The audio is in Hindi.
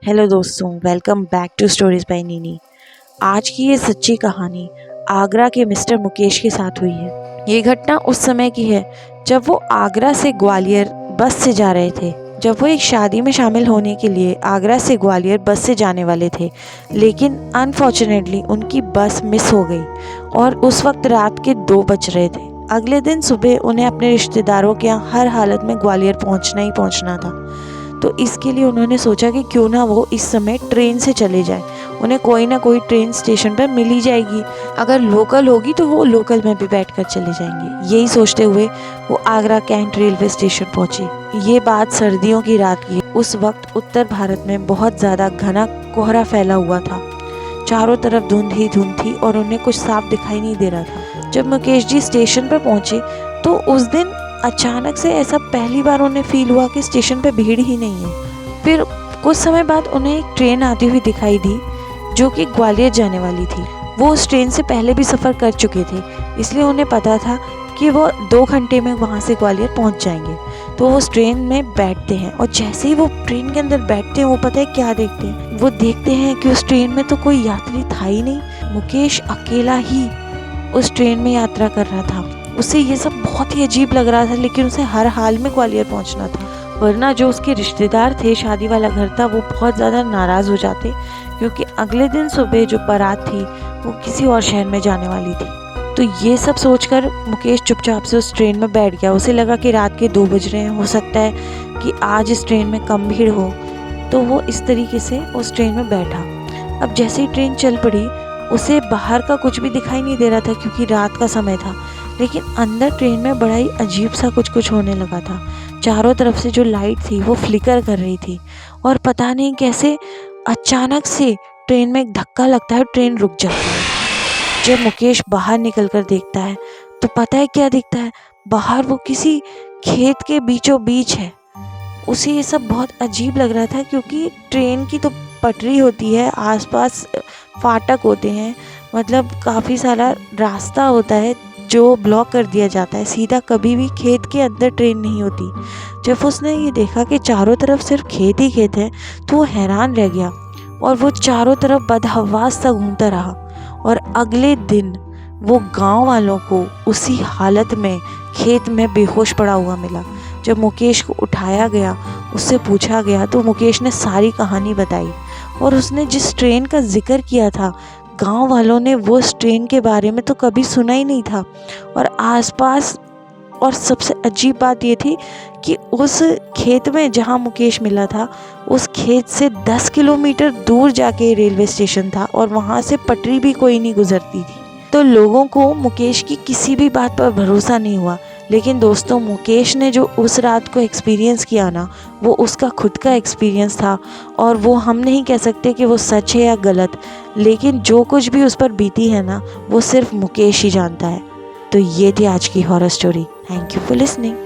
हेलो दोस्तों, welcome back to stories by Nini. आज की ये सच्ची कहानी आगरा के मिस्टर मुकेश के साथ हुई है। ये घटना उस समय की है जब वो आगरा से ग्वालियर बस से जा रहे थे। जब वो एक शादी में शामिल होने के लिए आगरा से ग्वालियर बस से जाने वाले थे, लेकिन अनफॉर्चुनेटली उनकी बस मिस हो गई और उस वक्त रात के 2 बज रहे थे। अगले दिन सुबह उन्हें अपने रिश्तेदारों के यहाँ हर हालत में ग्वालियर पहुँचना ही पहुँचना था। तो इसके लिए उन्होंने सोचा कि क्यों ना वो इस समय ट्रेन से चले जाए। उन्हें कोई ना कोई ट्रेन स्टेशन पर मिल ही जाएगी, अगर लोकल होगी तो वो लोकल में भी बैठकर चले जाएंगे। यही सोचते हुए वो आगरा कैंट रेलवे स्टेशन पहुंचे। ये बात सर्दियों की रात की। उस वक्त उत्तर भारत में बहुत ज़्यादा घना कोहरा फैला हुआ था। चारों तरफ धुंध ही धुंध थी और उन्हें कुछ साफ दिखाई नहीं दे रहा था। जब मुकेश जी स्टेशन पर पहुंचे तो उस दिन अचानक से ऐसा पहली बार उन्हें फील हुआ कि स्टेशन पे भीड़ ही नहीं है। फिर कुछ समय बाद उन्हें एक ट्रेन आती हुई दिखाई दी जो कि ग्वालियर जाने वाली थी। वो उस ट्रेन से पहले भी सफ़र कर चुके थे, इसलिए उन्हें पता था कि वो 2 घंटे में वहाँ से ग्वालियर पहुँच जाएंगे। तो वो उस ट्रेन में बैठते हैं और जैसे ही वो ट्रेन के अंदर बैठते हैं, वो पता है क्या देखते हैं? वो देखते हैं कि उस ट्रेन में तो कोई यात्री था ही नहीं। मुकेश अकेला ही उस ट्रेन में यात्रा कर रहा था। उसे ये सब बहुत ही अजीब लग रहा था, लेकिन उसे हर हाल में ग्वालियर पहुंचना था, वरना जो उसके रिश्तेदार थे, शादी वाला घर था, वो बहुत ज़्यादा नाराज़ हो जाते, क्योंकि अगले दिन सुबह जो बारात थी वो किसी और शहर में जाने वाली थी। तो ये सब सोचकर मुकेश चुपचाप से उस ट्रेन में बैठ गया। उसे लगा कि रात के 2 बज रहे हैं, हो सकता है कि आज इस ट्रेन में कम भीड़ हो, तो वो इस तरीके से उस ट्रेन में बैठा। अब जैसे ही ट्रेन चल पड़ी, उसे बाहर का कुछ भी दिखाई नहीं दे रहा था क्योंकि रात का समय था, लेकिन अंदर ट्रेन में बड़ा ही अजीब सा कुछ होने लगा था। चारों तरफ से जो लाइट थी वो फ्लिकर कर रही थी और पता नहीं कैसे अचानक से ट्रेन में एक धक्का लगता है, ट्रेन रुक जाती है। जब मुकेश बाहर निकल कर देखता है तो पता है क्या दिखता है? बाहर वो किसी खेत के बीचों बीच है। उसे ये सब बहुत अजीब लग रहा था क्योंकि ट्रेन की तो पटरी होती है, आसपास फाटक होते हैं, मतलब काफ़ी सारा रास्ता होता है जो ब्लॉक कर दिया जाता है। सीधा कभी भी खेत के अंदर ट्रेन नहीं होती। जब उसने ये देखा कि चारों तरफ सिर्फ खेत ही खेत है, तो वो हैरान रह गया और वो चारों तरफ बदहवास सा घूमता रहा। और अगले दिन वो गांव वालों को उसी हालत में खेत में बेहोश पड़ा हुआ मिला। जब मुकेश को उठाया गया, उससे पूछा गया, तो मुकेश ने सारी कहानी बताई और उसने जिस ट्रेन का जिक्र किया था, गांव वालों ने वो उस ट्रेन के बारे में तो कभी सुना ही नहीं था। और आसपास, और सबसे अजीब बात ये थी कि उस खेत में जहां मुकेश मिला था, उस खेत से 10 किलोमीटर दूर जाके रेलवे स्टेशन था और वहां से पटरी भी कोई नहीं गुजरती थी। तो लोगों को मुकेश की किसी भी बात पर भरोसा नहीं हुआ। लेकिन दोस्तों, मुकेश ने जो उस रात को एक्सपीरियंस किया ना, वो उसका खुद का एक्सपीरियंस था और वो हम नहीं कह सकते कि वो सच है या गलत, लेकिन जो कुछ भी उस पर बीती है ना, वो सिर्फ मुकेश ही जानता है। तो ये थी आज की horror story. Thank you for listening.